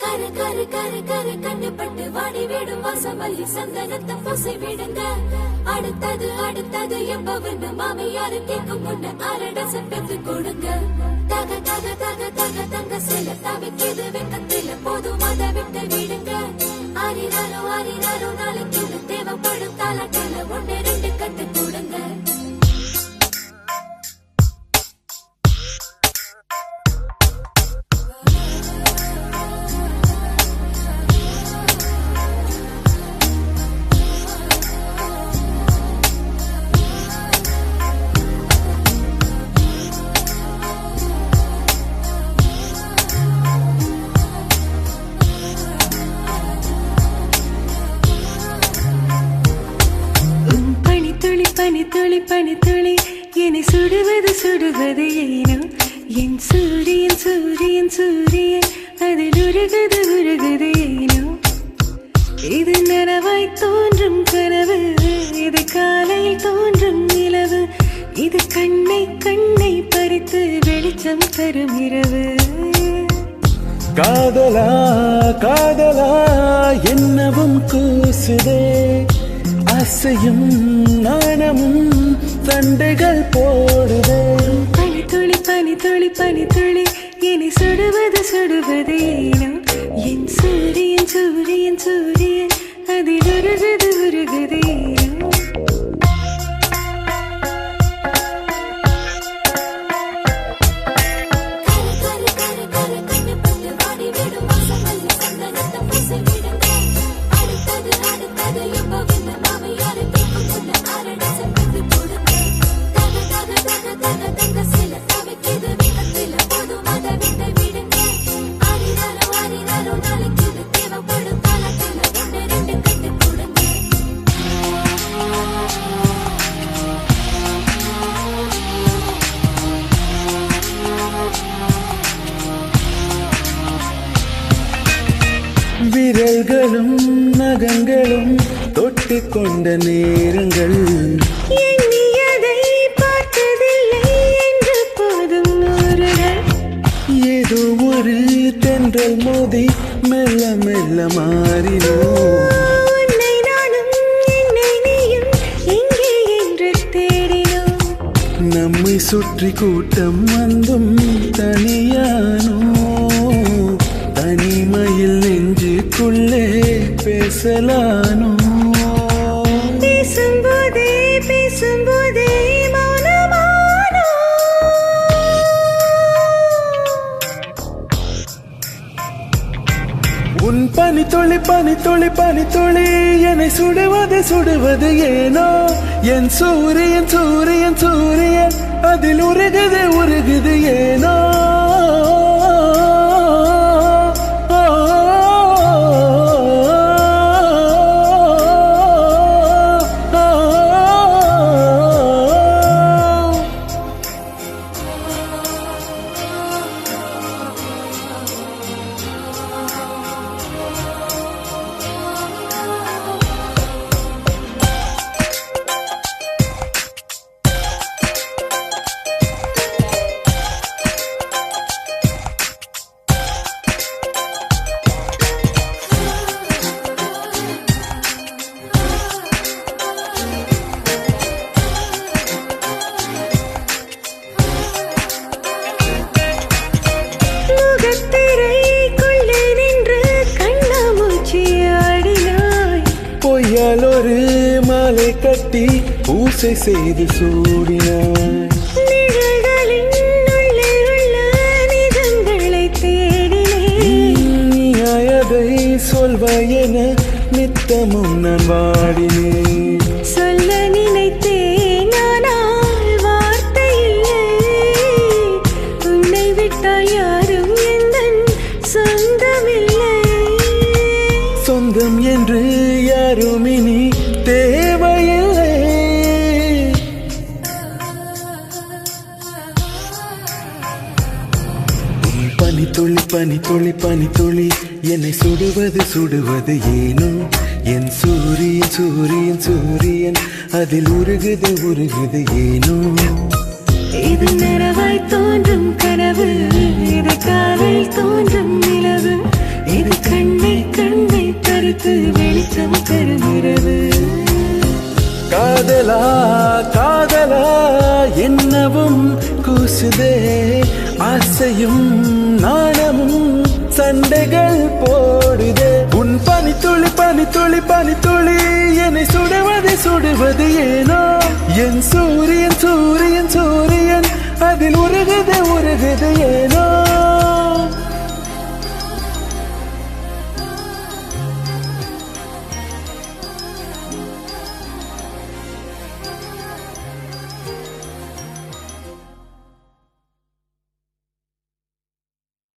கரு கரு கரு கரு கண்டுபட்டு வாடி விடும் வாசமல்லி சந்தனத்தை பூசி விடுங்க. அடுத்தது அடுத்தது எப்பவன்னு மாமியாரு கேட்கும் முன்ன அரடச பெத்து கொடுங்க. தக தக தக தக தங்க சில தவிக்கிது வெக்கத்தில போதும் அதை விட்டு விடுங்க. ஆரிராரோ ஆரிராரோ நாளைக்கு இது தேவைப்படும் தாலாட்டில ஒன்னு ரெண்டு கட்டு கொடுங்க. பனி துளி பனி துளி என்னை சுடுவது சுடுவது ஏனோ என் சூரியன் சூரியன் சூரியன் அதில் உருகுது உருகுது ஏனோ. இது நனவாய் தோன்றும் கனவு, இது காலையில் தோன்றும் நிலவு, இது கண்ணை கண்ணை பறித்து வெளிச்சம் தரும் இரவு. காதலா காதலா என்னவும் கூசுதே, ஆசையும் நாணமும் தண்டைகள் போடுதே. பனி துளி பனி துளி பனி துளி என்னை சுடுவது சுடுவது ஏனோ என் சூரியன் சூரியன் சூரியன் அதில் உருகுது உருகுது ஏனோ. விரல்களும் நகங்களும் தொட்டு கொண்ட நேரங்கள் எண்ணியதை பார்த்ததில்லை என்று போதும் நூறுகள். ஏதோ ஒரு தென்றல் மோதி மெல்ல மெல்ல மாறினோ. உன்னை நானும் என்னை நீயும் எங்கே என்று தேடினோம். நம்மை சுற்றி கூட்டம் வந்தும் தனியானோ, தனிமையில் நெஞ்சுக்குள்ளே பேசலானோ. பேசும்போதே பேசும்போதே மௌனமானோ. உன் பனி துளி பனி துளி பனி துளி என்னை சுடுவது சுடுவது ஏனோ என் சூரியன் சூரியன் சூரியன் அதில் உருகுது உருகுது ஏனோ. பொய்யால் ஒரு மாலை கட்டி பூசை செய்து சூடினாய். நிழல்களின் உள்ளே உள்ள நிஜங்களை தேடினேன். நீயாயதை சொல்வாய் என நித்தமும் நான் வாடினேன். சொல்ல நினைத்தேன் ஆனால் வார்த்தை இல்லை. உன்னை விட்டால் யாரும் எந்தன் சொந்தமில்லை. சொந்தம் என்று யாரும் இனி தேவையில்லை. பனி துளி பனி துளி பனி துளி என்னை சுடுவது சுடுவது ஏனோ என் சூரியன் சூரியன் சூரியன் அதில் உருகுது உருகுது ஏனோ. இது நிறவாய் தோன்றும் கனவு, இது காலையில் தோன்றும் நிலவு, இது பேசுதே ஆசையும் நாணமும் சண்டைகள் போடுதே உன் பனித்துளி பனித்துளி பனித்துளி என்னை சுடுவது சுடுவது ஏனோ என் சூரியன் சூரியன் சூரியன் அதில் உருகுது உருகுது ஏனோ